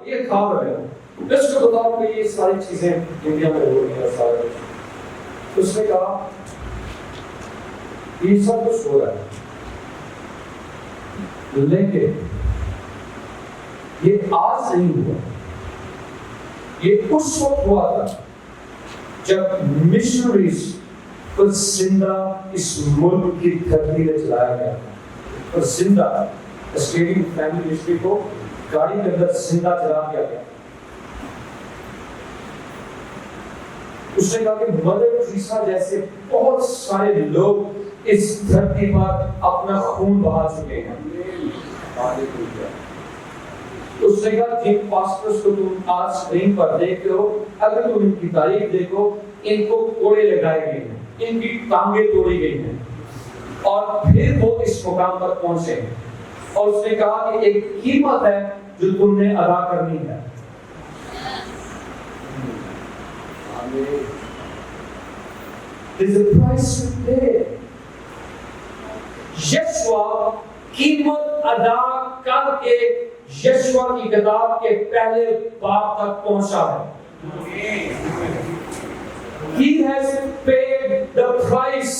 یہ خواب ہے، اس کو بتاؤ کہ یہ ساری چیزیں انڈیا میں ہو رہی ہیں سارے. اس نے کہا یہ سب کچھ ہو رہا ہے لیکن یہ آج نہیں ہوا، یہ اس وقت ہوا تھا جب مشنریز کو زندہ اس ملک کی دھرتی میں چلایا گیا تھا، اور زندہ اسٹیڈیم فیملی منسٹری کو گاڑی کے اندر زندہ چلا دیا گیا. اس نے کہا کہ مدر ٹریسا جیسے بہت سارے لوگ اس دھرتی پر اپنا خون بہا چکے ہیں. اس نے کہا جن پاسٹرز کو تم آج اسکرین پر دیکھتے ہو، اگر تم ان کی تاریخ دیکھو، ان کو کوڑے لگائے گئے ہیں، ان کی ٹانگیں توڑی گئی ہیں، اور پھر وہ اس مقام پر پہنچے ہیں. اور اس نے کہا کہ ایک قیمت ہے جو تم نے ادا کرنی ہے. There's a price to pay. یشوع قیمت ادا کر کے یشوع کی کتاب کے پہلے باب تک پہنچا ہے. He has paid the price.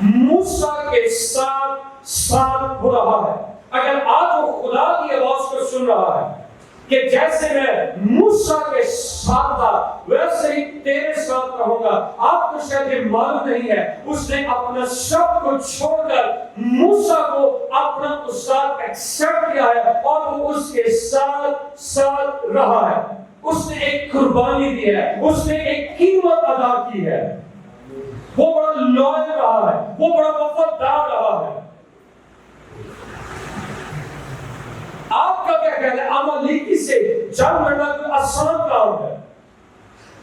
موسیٰ کے ساتھ ہو رہا ہے. اگر آج وہ خدا کی آواز کو سن رہا ہے کہ جیسے میں موسیٰ کے ساتھ تھا ویسے ہی تیرے ساتھ رہوں گا. آپ کو شاید یہ معلوم نہیں ہے، اس نے اپنا سب کو چھوڑ کر موسیٰ کو اپنا استاد ایکسپٹ کیا ہے اور وہ اس کے ساتھ رہا ہے. اس نے ایک قربانی دی ہے، اس نے ایک قیمت ادا کی ہے. وہ بڑا لوئل رہا ہے، وہ بڑا وفادار رہا ہے. آپ کا کیا کہنا ہے؟ عملیکی سے جنگ لڑنا کوئی آسان کام ہے.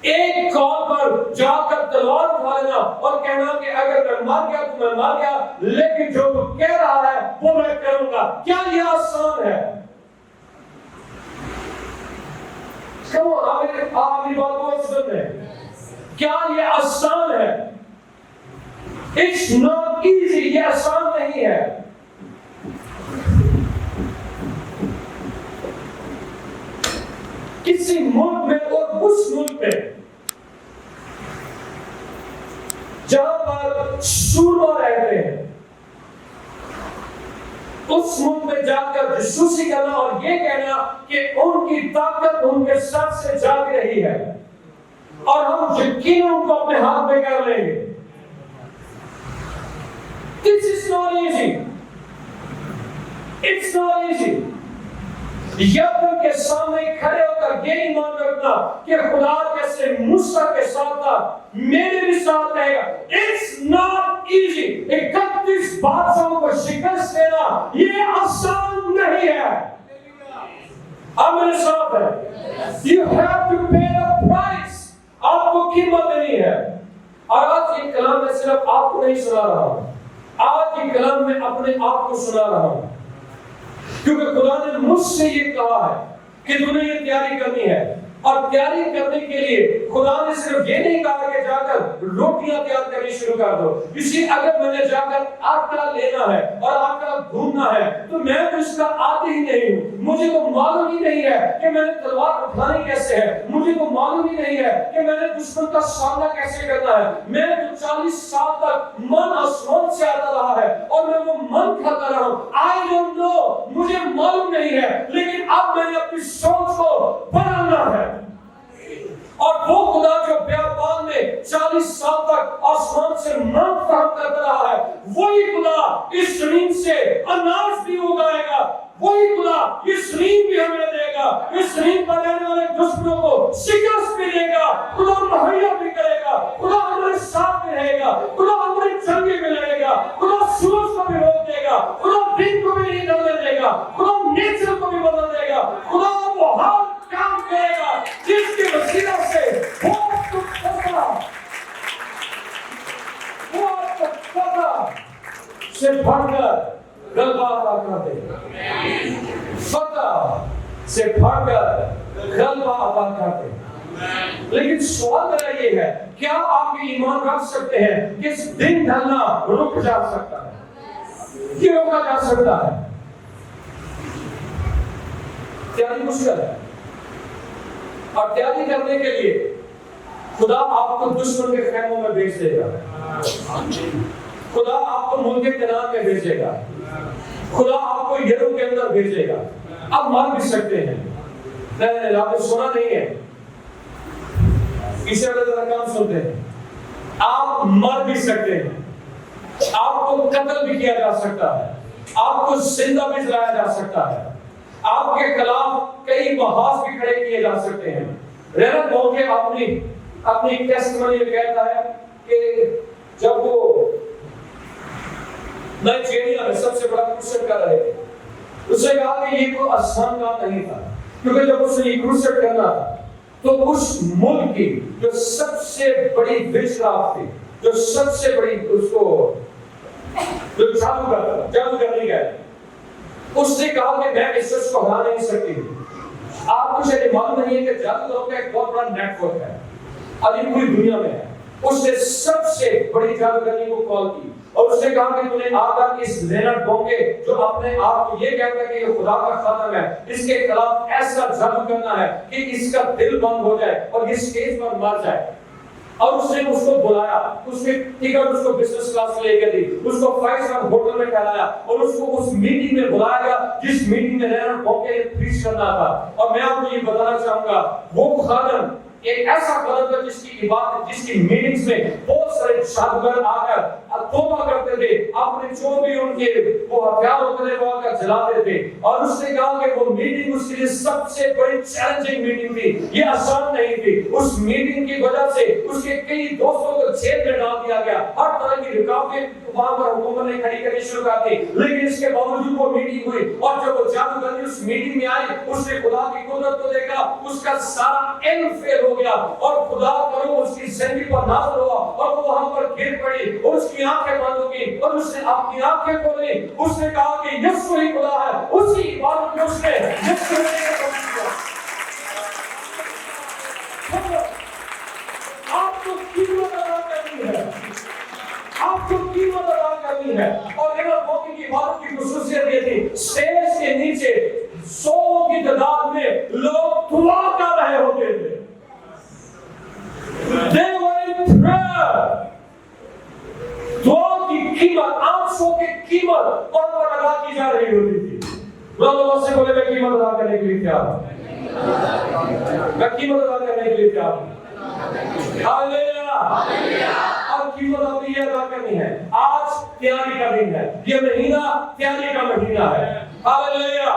ایک کال پر جا کر تلوار اٹھا لینا اور کہنا کہ اگر میں مر گیا تو میں مر گیا، لیکن جو تو کہہ رہا ہے وہ میں کروں گا. کیا یہ آسان ہے؟ آپ میری بات کو سن رہے ہیں؟ کیا یہ آسان ہے؟ It's not easy. یہ آسان نہیں ہے. کسی ملک میں اور اس ملک میں جہاں پر سورما رہتے ہیں، اس ملک میں جا کر جاسوسی کرنا اور یہ کہنا کہ ان کی طاقت ان کے سر سے جاگ رہی ہے اور ہم یقیناً ان کو اپنے ہاتھ میں کر لیں گے. This is not easy. It's not easy. یہودیوں کے سامنے کھڑے ہو کر یہ ایمان رکھنا کہ خدا جیسے موسیٰ کے ساتھ تھا میرے بھی ساتھ رہے گا. It's not easy. 31 بادشاہوں کو شکست دینا یہ آسان نہیں ہے. آپ میرے ساتھ ہیں. You have to pay the price. آپ کو قیمت دینی ہے. اور آج یہ کلام میں صرف آپ کو نہیں سنا رہا ہوں، آج یہ کلام میں اپنے آپ کو سنا رہا ہوں، کیونکہ خدا نے مجھ سے یہ کہا ہے کہ تمہیں یہ تیاری کرنی ہے. اور تیاری کرنے کے لیے خدا نے صرف یہ نہیں کہا کہ جا کر روٹیاں تیار کرنی شروع کر دو. اسی اگر میں نے جا کر آٹا لینا ہے اور آٹا گھوننا ہے تو میں تو اس کا عادی ہی نہیں ہوں. مجھے تو معلوم ہی نہیں ہے کہ میں نے تلوار اٹھانی کیسے ہے. مجھے تو معلوم ہی نہیں ہے کہ میں نے دشمن کا سامنا کیسے کرنا ہے. میں تو 40 سال تک من آسمان سے آتا رہا ہے اور میں وہ من کھاتا رہا ہوں. I don't know. مجھے معلوم نہیں ہے، لیکن اب میں نے اپنی سوچ کو بدلنا ہے. اور وہ خدا جو بیابان میں 40 سال تک آسمان سے من فراہم کرتا رہا ہے، وہی خدا اس زمین سے اناج بھی اگائے گا. وہی خدا یہ زمین بھی ہمیں دے گا. اس زمین پر رہنے والے دشمنوں کو شکست بھی دے گا. خدا مہیا بھی کرے گا. خدا ہمارے ساتھ بھی رہے گا. خدا ہماری جنگیں بھی لڑے گا. خدا سورج کو بھی روک دے گا. خدا دن کو بھی نہیں ڈلنے دے گا. خدا نیچر کو بھی بدل دے گا. خدا وہ ہر کام کرے گا جس کے وسیلہ سے وہ آپ کو فتح سے بھر کر غلبہ عطا کر دے. فتح سے بھر کر غلبہ عطا کر دے. لیکن سوال میرا یہ ہے، کیا آپ یہ ایمان رکھ سکتے ہیں کہ اس دن ڈھلنا رک جا سکتا ہے؟ کیوں روکا جا سکتا ہے؟ کیا تیاری مشکل ہے، اور تیاری کرنے کے لیے خدا آپ کو دشمن کے خیموں میں بھیج دے گا، خدا آپ کو ملک کنعان میں بھیجے گا، خدا آپ کو یرو کے اندر بھیجے گا. آپ مر بھی سکتے ہیں، نہیں آپ نے سنا نہیں ہے، اسے ذرا کام سنتے ہیں. آپ مر بھی سکتے ہیں، آپ کو قتل بھی کیا جا سکتا ہے، آپ کو زندہ بھی جلایا جا سکتا ہے، آپ کے خلاف کئی محاذ بھی کھڑے کیے جا سکتے ہیں. رینالڈ بونکے اپنی ٹیسٹمنی میں کہتا ہے کہ جب وہ نائجیریا میں سب سے بڑا کروسیڈ کر رہے تھے، اس نے کہا کہ یہ کوئی آسان کام نہیں تھا، کیونکہ جب اس نے یہ کروسیڈ کرنا تھا تو اس ملک کی جو سب سے بڑی وچکرافٹ تھی، جو سب سے بڑی اس کو جو جادوگر نہیں گئے، اس نے کہا کہ میں اس شخص کو ہرا نہیں سکتی. آپ کو شاید معلوم نہیں ہے کہ جادوگروں کا ایک بہت بڑا نیٹ ورک ہے، ابھی پوری دنیا میں ہے. اس نے سب سے بڑی جادوگرنی کو کال کی اور اس نے کہا کہ تم نے آ کر اس رینالڈ بونکے جو اپنے آپ کو یہ کہتا ہے کہ یہ خدا کا خادم ہے، اس کے خلاف ایسا جادو کرنا ہے کہ اس کا دل بند ہو جائے اور یہ اسٹیج پر مر جائے. اور اس نے اس کو بلایا، اس کی ٹکٹ اس کو بزنس کلاس میں لے کے دی، اس کو 5 اسٹار ہوٹل میں ٹھہرایا اور اس کو اس میٹنگ میں بلایا گیا جس میٹنگ میں رینالڈ بونکے نے پریچ کرنا تھا. اور میں آپ کو یہ بتانا چاہوں گا وہ خادم ایک ایسا خادم تھا جس کی عبادت، جس کی میٹنگز میں بہت سارے جادوگر آ کر توبہ کرتے تھے، اپنے جو بھی ان کے وہ ہتھیار ہوتے تھے وہ آ کر جلاتے تھے. اور اس نے کہا کہ وہ میٹنگ اس کے لیے سب سے بڑی چیلنجنگ میٹنگ تھی، یہ آسان نہیں تھی. اس میٹنگ کی وجہ سے اس کے کئی دوستوں کو جیل میں ڈال دیا گیا، ہر طرح کی رکاوٹیں وہاں پر حکومت نے کھڑی کرنی شروع کر دی. لیکن اس کے باوجود وہ میٹنگ ہوئی اور جب وہ جادوگر اس میٹنگ میں آئے، اس نے خدا کی قدرت کو دیکھا، اس کا سارا علم فیل ہو گیا اور خدا کا روح اس کی زندگی پر نازل ہوا اور وہ وہاں پر گر پڑی اور اس کی آنکھیں بند ہو گئی اور اس نے اپنی آنکھیں کھولی. اس نے کہا کہ یسوع ہی خدا ہے. اسی عبادت میں اس نے یسوع کو کیا. آپ کو قیمت ادا کرنی ہے، آپ کو قیمت ادا کرنی ہے. اور رینالڈ بونکے کی عبادت کی خصوصیت یہ تھی، اسٹیج کے نیچے 100 کی تعداد میں لوگ دعا کر رہے ہوتے تھے. They were in prayer. دعا کی قیمت، آنسوں کی قیمت اور پر ادا کی جا رہی ہوتی تھی. اللہ سے بولے میں قیمت ادا کرنے کے لیے تیار ہوں، میں قیمت ادا کرنے کے لیے تیار ہوں. ہاللیلویہ. اور قیمت اپنی یہ ادا کرنی ہے. آج تیاری کا دن ہے، یہ مہینہ تیاری کا مہینہ ہے. ہاللیلویہ.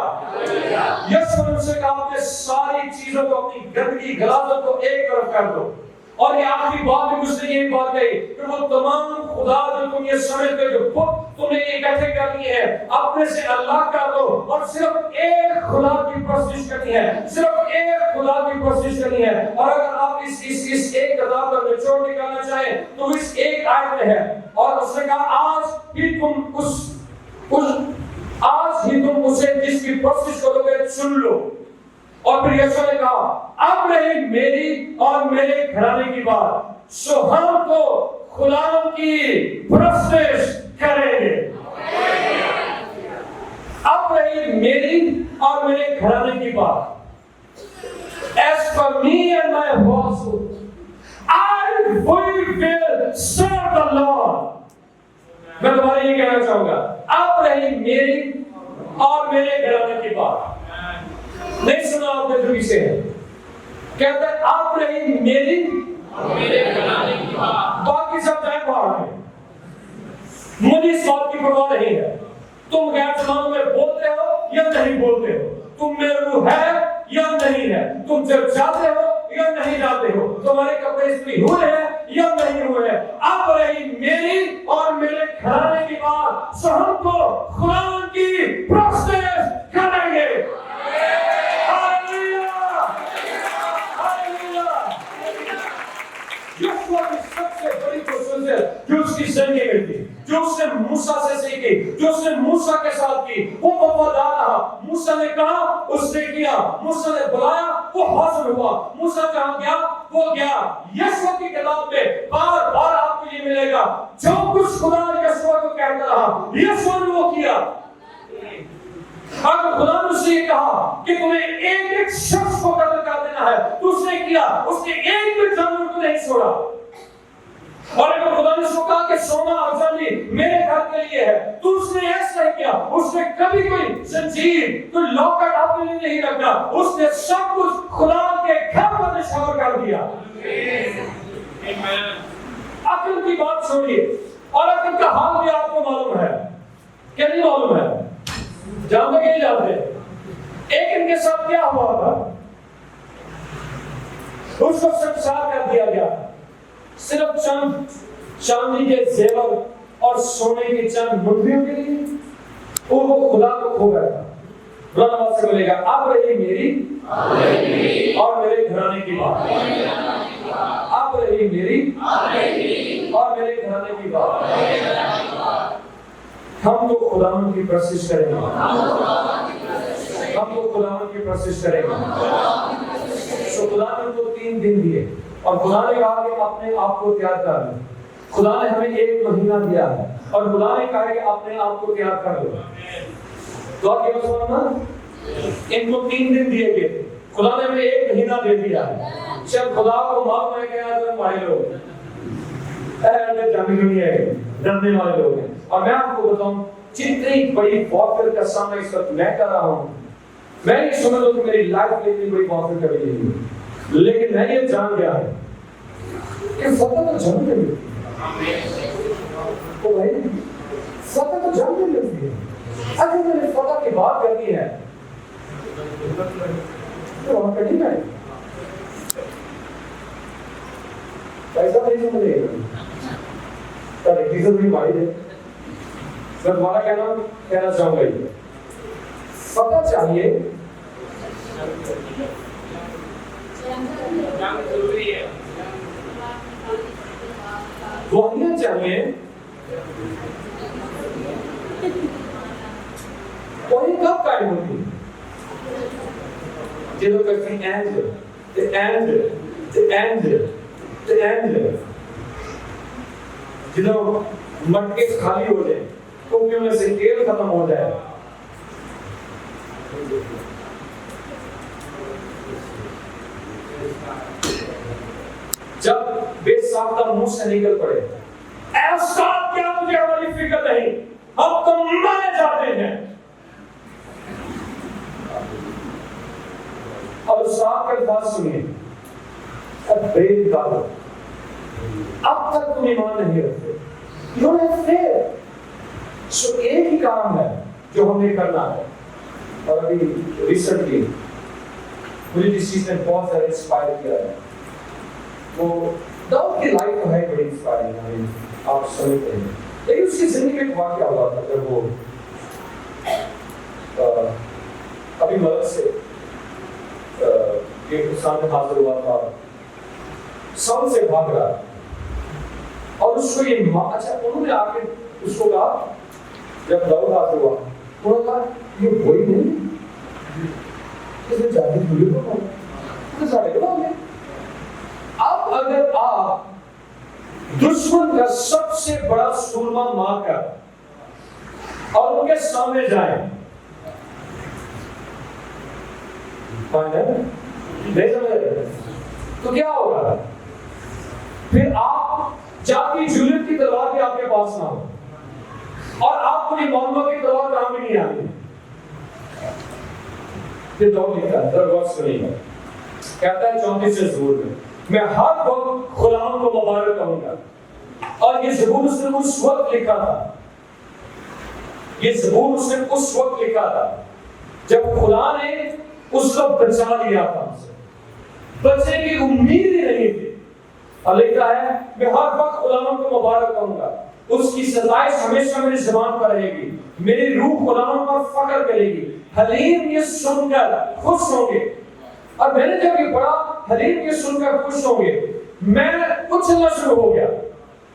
یسوع نے سے کہا کہ ساری چیزوں کو، اپنی گندگی غلاظت کو ایک طرف کر دو. اور یہ آخری بات بھی مجھ نے یہ بات کہی کہ وہ تمام خدا جو تم یہ سمجھتے جو بت تم نے اکٹھے کرنی ہے، اپنے سے اللہ کر دو اور صرف ایک خدا کی پرستش کرنی ہے، صرف ایک خدا کی پرستش کرنی ہے. اور اگر آپ اس ایک کتاب پر نچوڑ نکالنا چاہیں تو اس ایک آیت میں ہے. اور اس نے کہا آج ہی تم اسے جس کی پرستش کرو گے چن لو. اور پھر یسوع نے کہا اب رہی میری اور میرے گھرانے کی بات، سو ہم تو خدا کی پرستش کریں گے. اب رہی میری اور میرے گھرانے کی بات. As for me and my household, we will serve the Lord. میں تمہارے یہ کہنا چاہوں گا، اب رہی میری اور میرے گھرانے کی بات. نہیں سنا آپ نے جو اسے ہے کہتا ہے آپ رہی میری اور میرے گھرانے کی بات. باقی سب جائیں باہر میں، مجھے اس بات کی پرواہ نہیں ہے تم غیر زبانوں میں بولتے ہو یا نہیں بولتے ہو، تم میں روح ہے یا نہیں ہے، تم جب جاتے ہو یا نہیں جاتے ہو، تمہارے کپڑے استری ہوئے ہیں یا نہیں ہوئے ہیں. اب رہی میری اور میرے گھرانے کی بات، سو ہم کو خدا کی پرستش کریں گے. سب سے بڑی خصوصیت جو اس کی زندگی میں تھی، جو اس نے موسیٰ سے سیکھی، جو اس نے موسیٰ کے ساتھ کی، وہ وفادار رہا. موسیٰ نے کہا اس نے کیا، موسیٰ نے بلایا وہ حاضر ہوا، موسیٰ جہاں گیا وہ گیا. یسوع کی کتاب میں بار بار آپ کو یہ ملے گا جو کچھ خدا نے یسوع کو کہتا رہا یسوع نے وہ کیا. اگر خدا نے اسے سے یہ کہا کہ تمہیں ایک ایک شخص کو قتل کر دینا ہے تو اس نے کیا، اس نے ایک بھی جانور کو نہیں چھوڑا۔ اور اگر خدا نے اس کو کہا کہ سونا اور چاندی میرے گھر کے لیے ہے تو اس نے ایسا ہی کیا، اس نے کبھی کوئی زنجیر کوئی لاکٹ اپنے لیے نہیں رکھا، اس نے سب کچھ خدا کے گھر پر نشاور کر دیا۔ عقل کی بات چھوڑیے، اور عقل کا حال بھی آپ کو معلوم ہے کہ نہیں معلوم ہے؟ جانتے کہ نہیں جانتے؟ ایک ان کے ساتھ کیا ہوا تھا؟ اس کو سنسار کر دیا گیا، صرف چند چاندی کے زیور اور سونے کے چند منڈیوں کے لیے وہ خدا کو کھو گیا تھا۔ قرآن بات سے بولے گا اب رہی میری اور میرے گھرانے کی بات، اب رہی میری اور میرے گھرانے کی بات۔ ہم تو خداوند کی پرستش کریں گے، ہم تو خداوند کی پرستش کریں گے۔ تو خدا نے تو 3 دن دیے اور خدا نے کہا کہ اپنے آپ کو تیار کر لو۔ خدا نے ہمیں 1 مہینہ دیا ہے اور خدا نے کہا کہ اپنے آپ کو تیار کر لو۔ دعا کے مسلمان ان کو 3 دن دیے گئے تھے، خدا نے ہمیں 1 مہینہ دے دیا ہے۔ شاید خدا کو معلوم ہے کہ آج ہم بڑے لوگ ڈرنے والے لوگ ہیں، اور میں آپ کو بتاؤں جتنی بڑی وارفیئر کا سامنا اس وقت میں کر رہا ہوں، میں نہیں سمجھتا کہ میری لائف میں اتنی بڑی وارفیئر کبھی نہیں ہوئی، لیکن میں یہ جان گیا ہے کہ فتح تو جنگ میں ملتی ہے۔ تو بھائی فتح تو جنگ میں ملتی ہے۔ اگر میں نے فتح کی بات کرنی ہے تو وہاں کٹھی میں پیسہ نہیں سمجھے گا ڈیزل بھی ماری دے۔ میں تمہارا کہنا چاہوں گا یہ فتح چاہیے، گواہیاں چاہیے، گواہی کب قائم ہوتی؟ جدو کہتے ہیں جدو مٹکے خالی ہو جائے، ٹوپیوں میں سے تیل ختم ہو جائے، جب بے ساختہ منہ سے نکل پڑے اے استاد کیا تجھے ہماری فکر نہیں، ہم تو مارے جاتے ہیں۔ اور استاد کے الفاظ سنیے، اب تک تم ایمان نہیں رکھتے، You don't have faith. So ایک ہی کام ہے جو ہم نے کرنا ہے، اور ابھی ریسنٹلی مجھے جس چیز نے بہت زیادہ انسپائر کیا ہے وہ داؤد کی لائف تو ہے بڑی انسپائرنگ ہے، آپ سمجھتے ہیں، لیکن اس کی زندگی میں ایک واقعہ ہوا تھا جب وہ ابھی ملک سے ایک سامنے حاضر ہوا تھا، ساؤل سے بھاگ رہا تھا، اور اس کو یہ اچھا انہوں نے آ کے اس کو کہا جب داؤد حاضر ہوا انہوں نے کہا یہ وہی نہیں اس نے جاتی بھولی کو سارے کو گئے۔ اب اگر آپ دشمن کا سب سے بڑا سورما مار کر اور ان کے سامنے جائیں تو کیا ہوگا؟ پھر آپ جاتی جولت کی تلوار بھی آپ کے پاس نہ ہو، اور آپ کو یہ معلوم کی تلوار کام بھی نہیں آتی۔ یہ دور لکھتا ہے درگوش سنیں گا، کہتا ہے 34 سے زبور میں ہر وقت خداوند کو مبارک کہوں گا، اور یہ زبور اس نے اس وقت لکھا تھا، یہ زبور اس نے اس وقت لکھا تھا جب خدا نے اس کو بچا لیا تھا، بچے کی امید ہی نہیں تھی، اور لکھتا ہے میں ہر وقت خداوند کو مبارک کہوں گا، اس کی ستائش ہمیشہ میری زبان پر رہے گی، میری روح خداوند پر فخر کرے گی۔ حلیم یہ سن کر خوش ہوں گے، اور میں نے جب یہ پڑھا حلیم یہ سن کر خوش ہوں گے، میں اچھلنا شروع ہو گیا،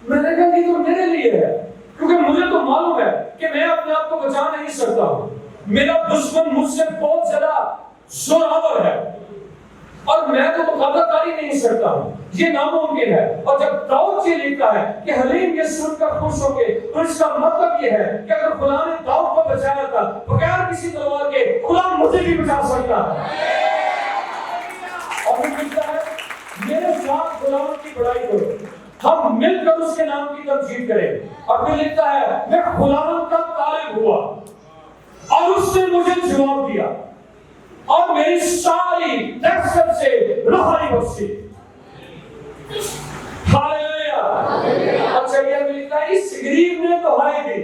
میں نے کہا یہ تو میرے لیے ہے، کیونکہ مجھے تو معلوم ہے کہ میں اپنے آپ کو بچا نہیں سکتا ہوں، میرا دشمن مجھ سے بہت زیادہ زورآور ہے، اور میں تو مقابلہ کر ہی نہیں سکتا ہوں، یہ ناممکن ہے۔ اور جب داؤد یہ لکھتا ہے کہ حلیم یہ سن کر خوش ہو گئے، تو اس کا مطلب یہ ہے کہ اگر خدا نے داؤد کو بچایا تھا بغیر کسی تلوار کے، خدا مجھے بھی بچا سکتا ہے۔ اور پھر لکھتا ہے میرے ساتھ خداوند کی بڑائی کرو، ہم مل کر اس کے نام کی تمجید کریں۔ اور پھر لکھتا ہے میں خداوند کا طالب ہوا اور اس نے مجھے جواب دیا اور میری ساری دہشت سے رہائی بخشی۔ ہاللویا۔ اچھا یہ لکھتا ہے اس غریب نے دہائی دی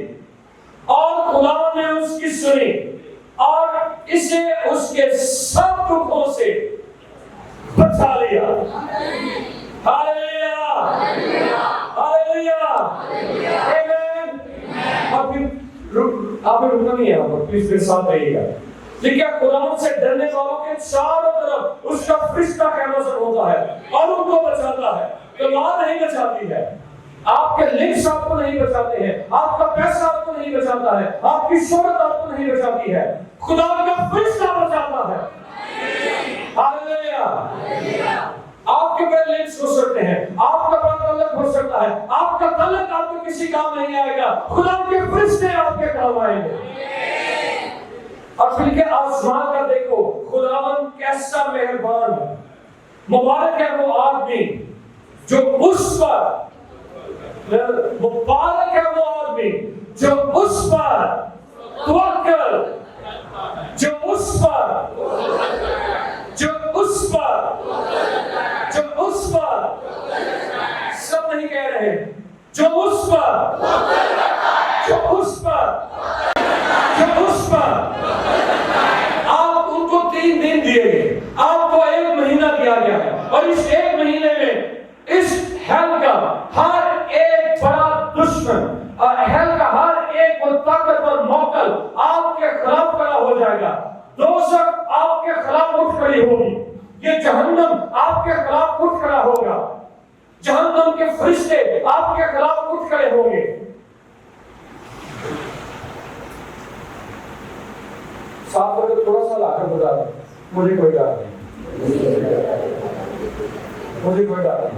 اور خدا نے اس کی سنی اور اسے اس کے سب دکھوں سے بچا لیا۔ ہاللویا ہاللویا آمین۔ اب آپ نے رکنا نہیں ہے، آپ پلیز میرے ساتھ رہیے گا۔ دیکھیے خداوند سے ڈرنے والوں کے چاروں طرف اس کا فرشتہ کا نظر ہوتا ہے اور ان کو بچاتا ہے۔ تلوار نہیں بچاتی ہے، آپ کے لنکس آپ کو نہیں بچاتے ہیں، آپ کا پیسہ آپ کو نہیں بچاتا ہے، آپ کی شہرت آپ کو نہیں بچاتی ہے، خدا کا فرشتہ بچاتا ہے۔ ہاللویا۔ آپ کے بڑے لنکس ہو سکتے ہیں، آپ کا بڑا تعلق ہو سکتا ہے، آپ کا تعلق آپ کو کسی کام نہیں آئے گا، خدا کے فرشتے آپ کے کام آئیں گے۔ اور پھر کہ آسمان کا دیکھو خداوند کیسا مہربان ہے، مبارک ہے وہ آدمی جو اس پر، مبارک ہے وہ آدمی جو اس پر توکل، جو اس پر سب نہیں کہہ رہے، جو اس پر آپ ان کو 3 دن دیے گئے، آپ کو 1 مہینہ دیا گیا ہے، اور اس 1 مہینے میں اس ہیل کا ہر ایک بڑا دشمن، ہیل کا ہر ایک طاقتور موکل آپ کے خلاف کھڑا ہو جائے گا۔ دوزخ آپ کے خلاف اٹھ کھڑی ہوگی، یہ جہنم آپ کے خلاف اٹھ کھڑا ہوگا، جہنم کے فرشتے آپ کے خلاف اٹھ کھڑے ہوں گے۔ ساتھ میں تھوڑا سا لا کر بتا دیں، مجھے کوئی ڈر نہیں، مجھے کوئی ڈر نہیں،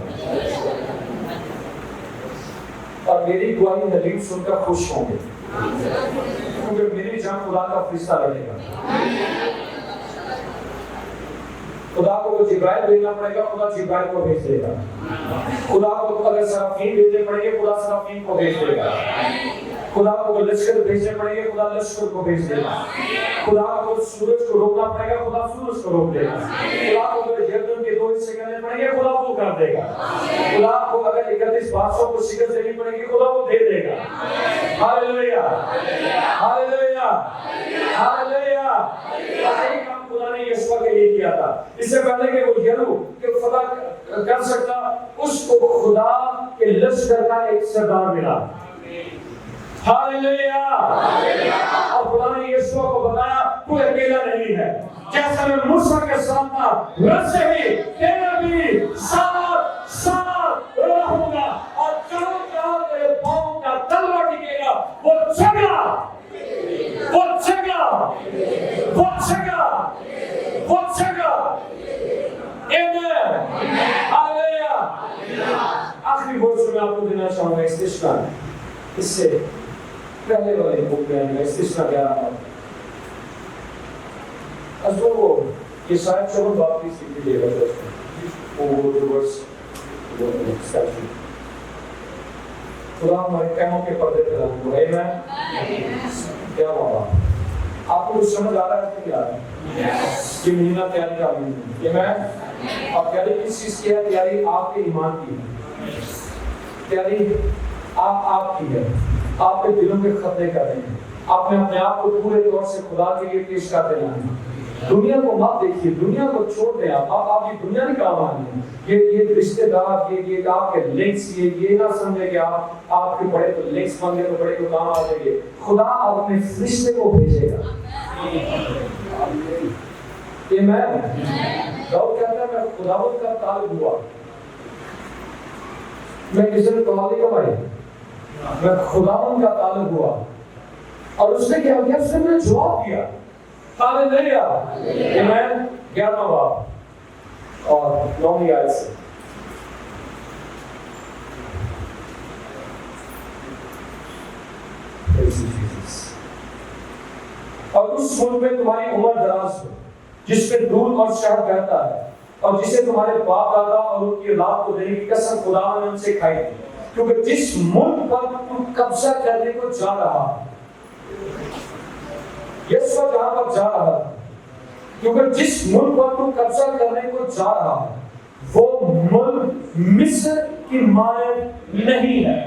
اور میری گواہی حلیم سن کر خوش ہوں گے، کیونکہ میری جان خدا کا فرشتہ لڑے گا۔ خدا کو جبرائیل بھیجنا پڑے گا، خدا جبرائیل کو بھیج دے گا۔ خدا کو اگر سرافین بھیجنے پڑیں گے، خدا سرافین کو بھیج دے گا۔ خدا کو لشکر بھیجنے پڑیں گے، خدا لشکر کو بھیج دے گا۔ خدا کو سورج کو روکنا پڑے گا، خدا سورج کو روک دے گا۔ خدا کو اگر یردن کے 2 حصے کرنے پڑیں گے، خدا وہ کر دے گا۔ خدا کو اگر 31 بادشاہوں کو شکست دینی پڑے گی، خدا وہ دے دے گا۔ Hallelujah hallelujah hallelujah. یہی کام خدا نے یسوع کے لیے کیا تھا۔ اس سے پہلے کہ وہ یرو کہ فتح کر سکتا، اس کو خدا کے لشکر کا ایک سردار ملا۔ ہاللویا۔ اور خدا نے یسوع کو بتایا تو اکیلا نہیں ہے، جیسا میں موسیٰ کے ساتھ تھا ویسے ہی تیرا بھی ساتھ رہوں گا، اور جہاں جہاں تیرے پاؤں کا تلوا ٹکے گا وہ جگہ آخری بات میں آپ کو دینا چاہوں گا استثنا، اس سے پہلے والے بک میں استثنا کیا رہا وہ یہ شاید 54 باب کی سیکھی دے گا خدا ہمارے کاموں کے پردے پہ رکھو ہے میں کیا بابا آپ کو سمجھ آ رہا ہے کہ کیا ہے یہ مہینہ تیاری کا مہینہ یہ میں اور تیاری کس چیز کی ہے؟ تیاری آپ کے ایمان کی ہے، تیاری آپ کی ہے، آپ کے دلوں کے خطے کر رہے ہیں، آپ نے اپنے آپ کو پورے طور سے خدا کے لیے پیش کرتے ہیں۔ دنیا کو مت دیکھیے، دنیا کو چھوڑ دیں، آپ کی دنیا نہیں کام آنی ہے، یہ رشتے دار یہ آپ کے لنکس یہ نہ سمجھے کہ آپ کے بڑے تو لنکس بن گئے تو بڑے کو کام آ جائیں گے، خدا اپنے فرشتے کو بھیجے گا۔ داؤد کہتا ہے میں خداوند کا طالب ہوا، میں کسی نے کمالی کمائی، میں خداوند کا طالب ہوا، اور اس نے کیا کیا؟ اس نے مجھے جواب دیا۔ ہاللویا آمین۔ 11واں باب اور 9 آیت سے اور اس ملک میں تمہاری عمر دراز ہو جس میں دودھ اور شہد بہتا ہے، اور جسے تمہارے باپ دادا اور ان کی اولاد کو دینے کی قسم خدا نے ان سے کھائی تھی، کیونکہ جس ملک پر تم قبضہ کرنے کو جا رہا ہے، یسوع جہاں پر جا رہا ہے، کیونکہ جس ملک پر تم قبضہ کرنے کو جا رہا ہے وہ ملک مصر کی مانند نہیں ہے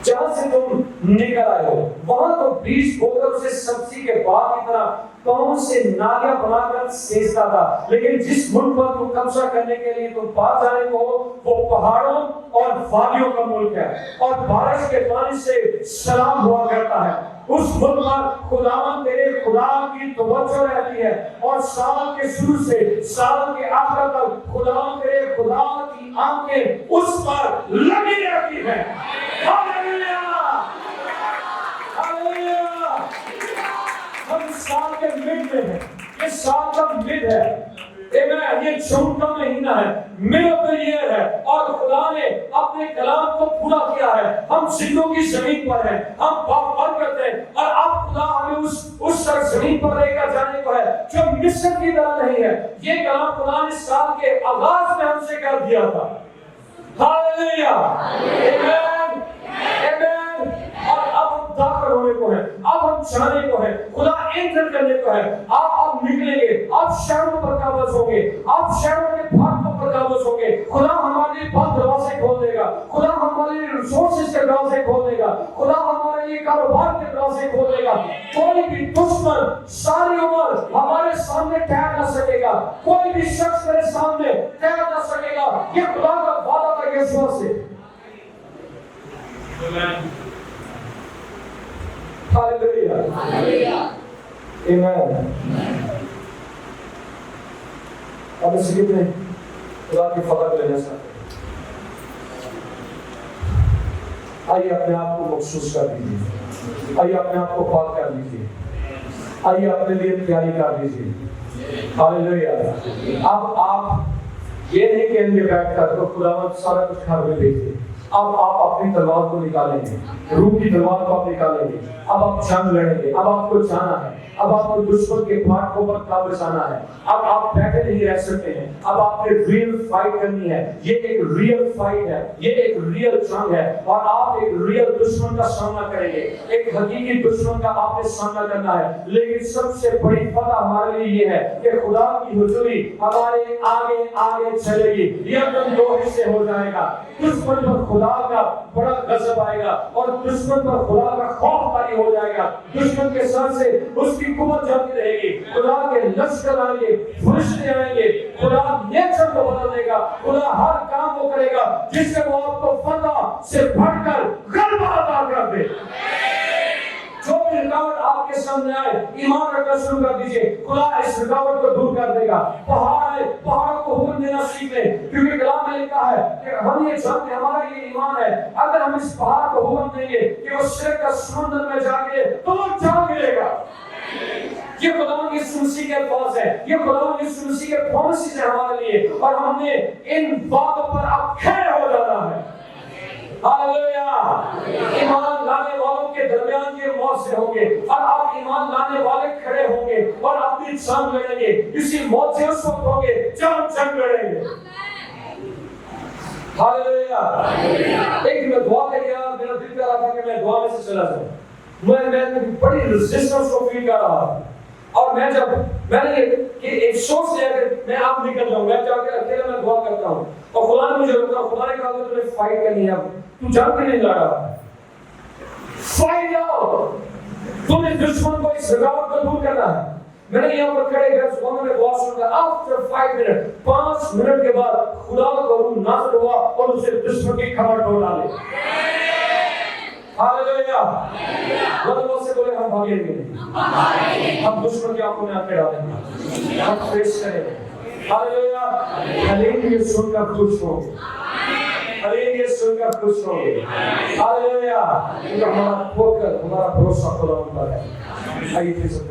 جہاں سے تم نکل آئے ہو۔ وہاں تو بیج بو کر اسے سبزی کے باغ کی طرح پاؤں سے نالیاں بنا کر سینچتا تھا، لیکن جس ملک پر تم قبضہ کرنے کے لیے تم پاس جانے کو ہو وہ پہاڑوں اور وادیوں کا ملک ہے، اور بارش کے پانی سے سلام ہوا کرتا ہے۔ اس ملک پر خداوند تیرے خدا کی توجہ رہتی ہے، اور سال کے شروع سے سال کے آخر تک خداوند تیرے خدا کی آنکھیں اس پر لگی رہتی ہیں۔ ہاللیلویا، ہاللیلویا۔ ہم سال کے مڈ میں ہیں، یہ سال کا مڈ ہے، یہ جون کا مہینہ ہے، مڈ آف دی ایئر ہے، اور خدا نے اپنے کلام کو پورا کیا ہے۔ ہم زندوں کی زمین پر ہیں، ہم برکت ہیں، اور اب خدا ہمیں اس سرزمین پر لے کر جانے کو ہے جو مصر کی طرح نہیں ہے۔ یہ کلام خدا نے سال کے آغاز میں ہم سے کر دیا تھا۔ ہاللیلویا، آمین، آمین۔ اور اب ہم داخل ہونے کو ہیں، اب ہم جانے کو ہیں، خدا انٹر کرنے کو ہے۔ آپ نکلیں گے، آپ شہروں پر قابض ہوں گے، آپ شہروں کے پھاٹکوں پر قابض ہوں گے۔ خدا ہمارے لیے بند دروازے کھول دے گا، خدا ہمارے لیے ریسورسز کے دروازے کھول دے گا، خدا ہمارے لیے کاروبار کے دروازے کھول دے گا۔ کوئی بھی دشمن ساری عمر ہمارے سامنے ٹھہر نہ سکے گا، کوئی بھی شخص میرے سامنے ٹھہر نہ سکے گا۔ یہ خدا کا وعدہ تھا یسوع سے۔ ہاللیلویا، ہاللیلویا، آمین۔ اب اس لیے میں خدا کی فضل لینا چاہتا ہوں۔ آئیے اپنے آپ کو مخصوص کر دیجیے، آئیے اپنے آپ کو پاک کر دیجیے، آئیے اپنے لیے تیاری کر دیجیے۔ ہاللیلویا۔ اب آپ یہ نہیں کہیں گے بیٹھ کر تو خداوند سارا کچھ گھر میں دیکھیے۔ اب آپ اپنی تلوار کو نکالیں گے، روح کی تلوار کو آپ نکالیں گے۔ اب آپ جنگ لڑیں گے، اب آپ کو جانا ہے، اب آپ کو دشمن کے پھاٹکوں پر قابض آنا ہے۔ اب آپ بیٹھے نہیں رہ سکتے ہیں، اب آپ نے ریئل فائٹ کرنی ہے۔ یہ ایک ریئل فائٹ ہے، یہ ایک ریئل جنگ ہے، اور آپ ایک ریئل دشمن کا سامنا کریں گے، ایک حقیقی دشمن کا آپ نے سامنا کرنا ہے۔ لیکن سب سے بڑی فتح ہمارے لیے یہ ہے کہ خدا کی حضوری ہمارے آگے آگے چلے گی۔ یہ دو حصے ہو جائے گا، دشمن پر خدا کا بڑا غضب آئے گا، اور دشمن پر خدا کا خوف طاری ہو جائے گا۔ دشمن کے سر سے اس کی قوت جاتی رہے گی، خدا کے لشکر آئیں گے، فرشتے آئیں گے، خدا نیچر کو بدل دے گا، خدا ہر کام وہ کرے گا جس سے وہ آپ کو فتح سے بڑھ کر غلبہ عطا کر دے۔ جو بھی رکاوٹ آپ کے سامنے آئے، ایمان رکھنا شروع کر دیجئے، خدا اس رکاوٹ کو دور کر دے گا۔ پہاڑ آئے، پہاڑوں کو حکم دینا سیکھ لیں، کیونکہ کلام میں لکھا ہے کہ ہم یہ جانتے ہیں، ہمارا یہ ایمان ہے، اگر ہم اس پہاڑ کو حکم دیں گے کہ وہ شرک کا سمندر میں جا گرے تو وہ جا گرے گا۔ یہ خداوند یسوع مسیح کے الفاظ ہیں، یہ خداوند یسوع مسیح کے پرومسز ہیں ہمارے لیے، اور ہم نے ان باتوں پر اب کھڑے ہو جانا ہے۔ ہاللیلویا۔ ایمان لانے والوں کے درمیان یہ موت ہوں گے، اور آپ ایمان لانے والے کھڑے ہوں گے اور اپنی جنگ لڑیں گے۔ اسی موت سے اس وقت ہوں گے جب ہم جنگ لڑیں گے۔ ہاللیلویا۔ ایک میں دعا کر رہا، میرا دل کر رہا تھا کہ میں دعا میں سے چلا جاؤں۔ میں بڑی ریزسٹنس کو فیل کر رہا تھا، اور میں نے ایک سوچ لیا کہ میں آپ نکل جاؤں، میں جا کے اکیلا میں دعا کرتا ہوں، اور خدا نے مجھے روکا۔ خدا نے کہا کہ تمہیں فائٹ کرنی ہے، تو جنگ کے نہیں لڑا، فائٹ آؤ، تم نے دشمن کو اس رکاوٹ کو دور کرنا ہے۔ میں نے یہاں پر کھڑے گئے زبانوں میں دعا سن کر آفٹر 5 منٹ 5 منٹ کے بعد خدا کا روح نازل ہوا اور اسے دشمن کی کمر توڑ ڈالے۔ ہاللیلویا۔ اللہ سے بولے ہم بھاگیں گے نہیں، ہم دشمن کی آنکھوں میں آنکھیں ڈالیں گے، ہم فیس کریں گے۔ ہاللیلویا۔ حلیم یہ سن کر خوش ہو گے، حلیم یہ سن کر خوش ہو گے۔ ہاللیلویا۔ ہمارا فوکس، ہمارا بھروسہ خدا پر ہے۔ آئیے پھر سب